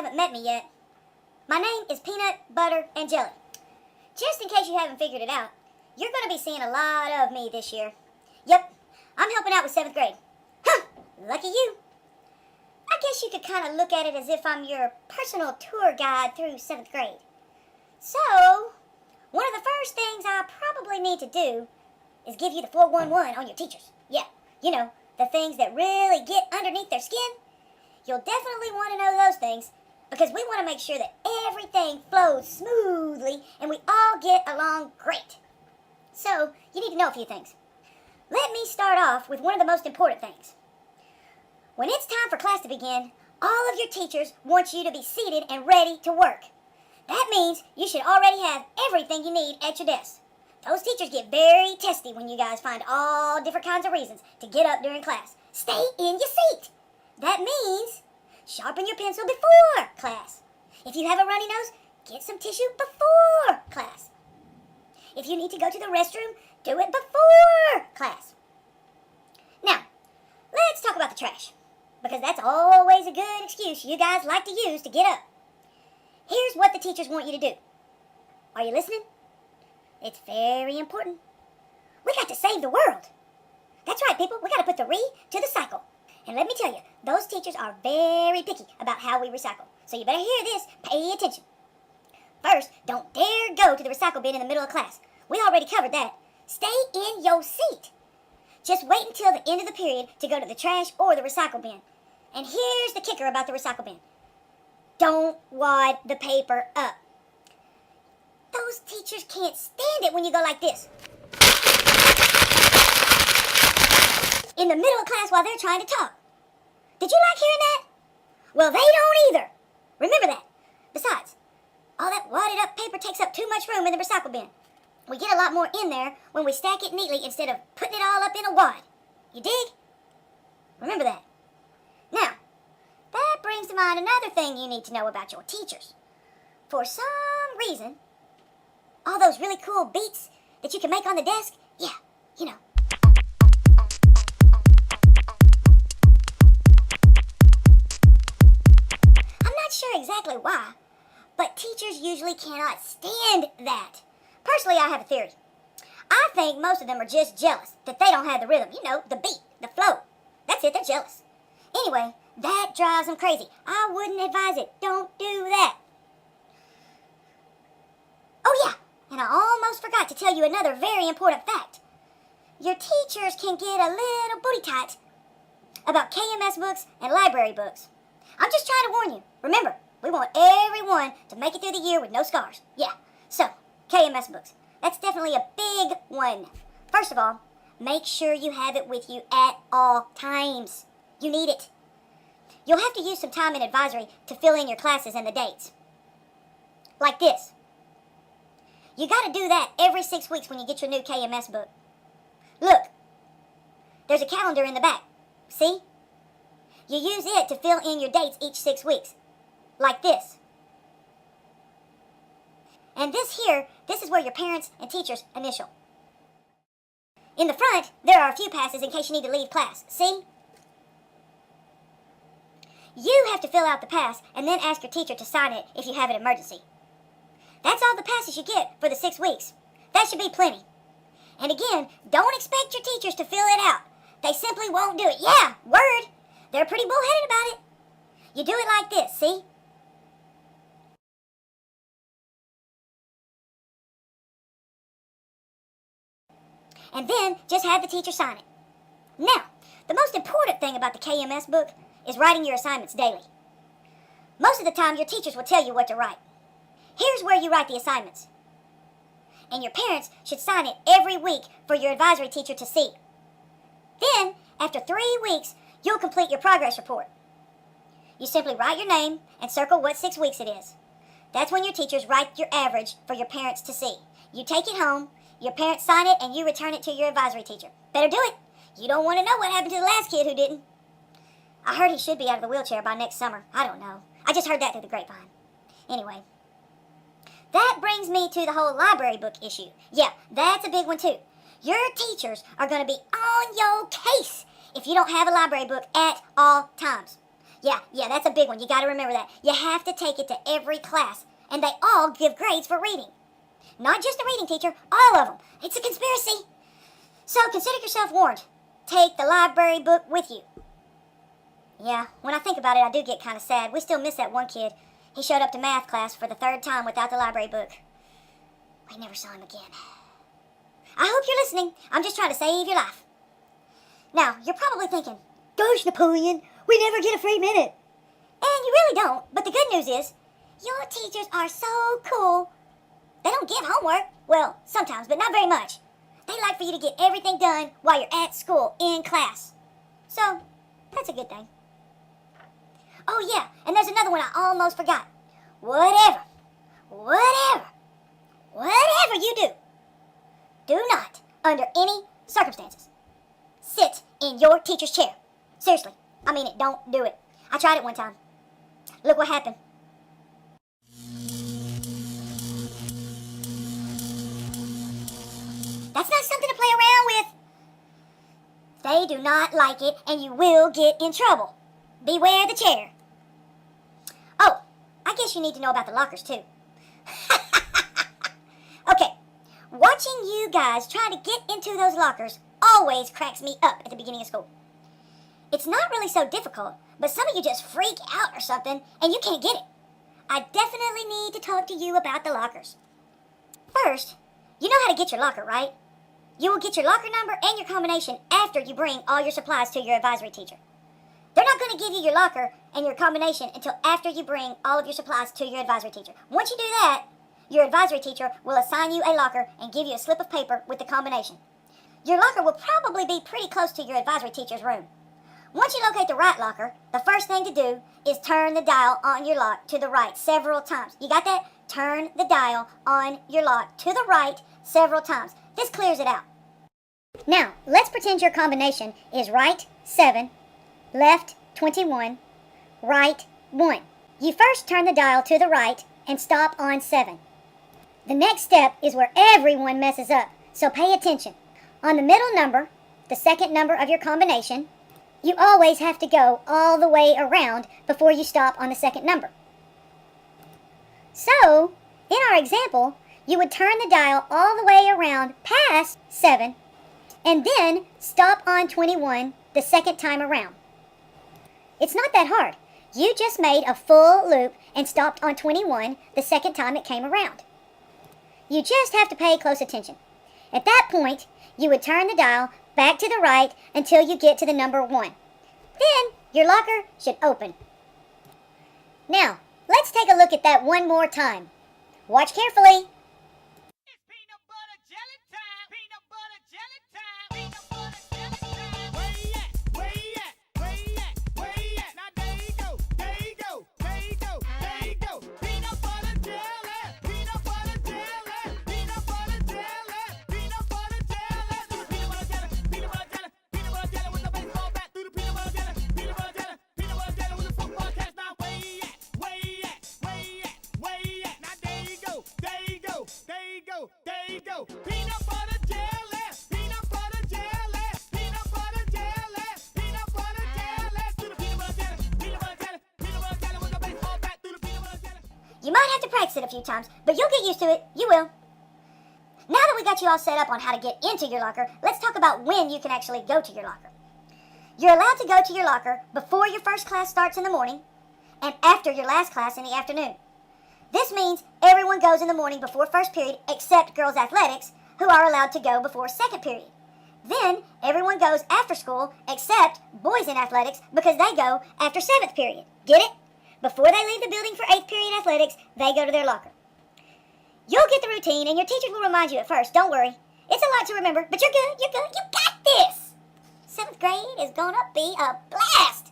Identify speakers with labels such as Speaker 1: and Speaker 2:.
Speaker 1: haven't met me yet, my name is Peanut, Butter, and Jelly. Just in case you haven't figured it out, you're going to be seeing a lot of me this year. Yep, I'm helping out with 7th grade. Huh, lucky you. I guess you could kind of look at it as if I'm your personal tour guide through 7th grade. So, one of the first things I probably need to do is give you the 411 on your teachers. Yeah, you know, the things that really get underneath their skin. You'll definitely want to know those things because we want to make sure that everything flows smoothly and we all get along great. So, you need to know a few things. Let me start off with one of the most important things. When it's time for class to begin, all of your teachers want you to be seated and ready to work. That means you should already have everything you need at your desk. Those teachers get very testy when you guys find all different kinds of reasons to get up during class. Stay in your seat. That means sharpen your pencil before class. If you have a runny nose, get some tissue before class. If you need to go to the restroom, do it before class. Now, let's talk about the trash, because that's always a good excuse you guys like to use to get up. Here's what the teachers want you to do. Are you listening? It's very important. We got to save the world. That's right, people. We got to put the to the cycle. And let me tell you, those teachers are very picky about how we recycle. So you better hear this. Pay attention. First, don't dare go to the recycle bin in the middle of class. We already covered that. Stay in your seat. Just wait until the end of the period to go to the trash or the recycle bin. And here's the kicker about the recycle bin. Don't wad the paper up. Those teachers can't stand it when you go like this in the middle of class while they're trying to talk. Did you like hearing that? Well, they don't either. Remember that. Besides, all that wadded up paper takes up too much room in the recycle bin. We get a lot more in there when we stack it neatly instead of putting it all up in a wad. You dig? Remember that. Now, that brings to mind another thing you need to know about your teachers. For some reason, all those really cool beats that you can make on the desk, yeah, you know. I'm not sure exactly why, but teachers usually cannot stand that. Personally, I have a theory. I think most of them are just jealous that they don't have the rhythm, you know, the beat, the flow. That's it, they're jealous. Anyway, that drives them crazy. I wouldn't advise it. Don't do that. Oh yeah, and I almost forgot to tell you another very important fact. Your teachers can get a little booty tight about KMS books and library books. I'm just trying to warn you. Remember, we want everyone to make it through the year with no scars. Yeah, so KMS books. That's definitely a big one. First of all, make sure you have it with you at all times. You need it. You'll have to use some time in advisory to fill in your classes and the dates. Like this. You got to do that every 6 weeks when you get your new KMS book. Look, there's a calendar in the back. See? You use it to fill in your dates each 6 weeks. Like this. And this here, this is where your parents and teachers initial. In the front, there are a few passes in case you need to leave class. See? You have to fill out the pass and then ask your teacher to sign it if you have an emergency. That's all the passes you get for the 6 weeks. That should be plenty. And again, don't expect your teachers to fill it out. They simply won't do it. Yeah, word. They're pretty bullheaded about it. You do it like this, see? And then just have the teacher sign it. Now, the most important thing about the KMS book is writing your assignments daily. Most of the time, your teachers will tell you what to write. Here's where you write the assignments. And your parents should sign it every week for your advisory teacher to see. Then, after 3 weeks, you'll complete your progress report. You simply write your name and circle what 6 weeks it is. That's when your teachers write your average for your parents to see. You take it home, your parents sign it, and you return it to your advisory teacher. Better do it. You don't want to know what happened to the last kid who didn't. I heard he should be out of the wheelchair by next summer. I don't know. I just heard that through the grapevine. Anyway, that brings me to the whole library book issue. Yeah, that's a big one too. Your teachers are going to be on your case if you don't have a library book at all times. Yeah, that's a big one. You got to remember that. You have to take it to every class, and they all give grades for reading. Not just the reading teacher, all of them. It's a conspiracy. So consider yourself warned. Take the library book with you. Yeah, when I think about it, I do get kind of sad. We still miss that one kid. He showed up to math class for the 3rd time without the library book. We never saw him again. I hope you're listening. I'm just trying to save your life. Now, you're probably thinking, gosh, Napoleon, we never get a free minute. And you really don't, but the good news is, your teachers are so cool. They don't give homework. Well, sometimes, but not very much. They like for you to get everything done while you're at school, in class. So, that's a good thing. Oh yeah, and there's another one I almost forgot. Whatever you do not, under any circumstances, sit in your teacher's chair. Seriously, I mean it, don't do it. I tried it one time. Look what happened. That's not something to play around with. They do not like it, and you will get in trouble. Beware the chair. Oh, I guess you need to know about the lockers, too. Okay, watching you guys try to get into those lockers always cracks me up at the beginning of school. It's not really so difficult, but some of you just freak out or something, and you can't get it. I definitely need to talk to you about the lockers. First, you know how to get your locker, right? You will get your locker number and your combination after you bring all your supplies to your advisory teacher. They're not going to give you your locker and your combination until after you bring all of your supplies to your advisory teacher. Once you do that, your advisory teacher will assign you a locker and give you a slip of paper with the combination. Your locker will probably be pretty close to your advisory teacher's room. Once you locate the right locker, the first thing to do is turn the dial on your lock to the right several times. You got that? Turn the dial on your lock to the right several times. This clears it out. Now, let's pretend your combination is right 7, left 21, right 1. You first turn the dial to the right and stop on 7. The next step is where everyone messes up, so pay attention. On the middle number, the second number of your combination, you always have to go all the way around before you stop on the second number. So, in our example, you would turn the dial all the way around past 7 and then stop on 21 the second time around. It's not that hard. You just made a full loop and stopped on 21 the second time it came around. You just have to pay close attention. At that point, you would turn the dial back to the right until you get to the number 1. Then, your locker should open. Now, let's take a look at that one more time. Watch carefully.
Speaker 2: It's peanut butter jelly time. Peanut butter jelly time. Peanut butter jelly time. Where you at? Where you at? Where you at? Where you at? Now there you go. There you go. There you go. There you go. Peanut butter jelly. Peanut butter jelly. Peanut butter jelly. Peanut butter jelly. Do the peanut butter jelly. Peanut butter jelly. Peanut butter jelly with the baseball bat. Do the peanut butter jelly. Peanut butter jelly. Peanut butter jelly with the football catch. Now where you at? Where you at? Where you at? Where you at? Now there you go. There you go. There you go. There you go. Peanut butter jelly. Peanut butter jelly. Peanut butter jelly. Peanut butter jelly. Do the peanut butter jelly. Peanut butter jelly. Peanut butter jelly with the baseball bat. Do the peanut butter jelly.
Speaker 1: You might have to practice it a few times, but you'll get used to it. You will. Now that we got you all set up on how to get into your locker, let's talk about when you can actually go to your locker. You're allowed to go to your locker before your first class starts in the morning and after your last class in the afternoon. This means everyone goes in the morning before first period except girls' athletics, who are allowed to go before second period. Then everyone goes after school except boys in athletics because they go after 7th period. Get it? Before they leave the building for 8th period athletics, they go to their locker. You'll get the routine and your teachers will remind you at first. Don't worry. It's a lot to remember, but you're good. You're good. You got this. 7th grade is gonna be a blast.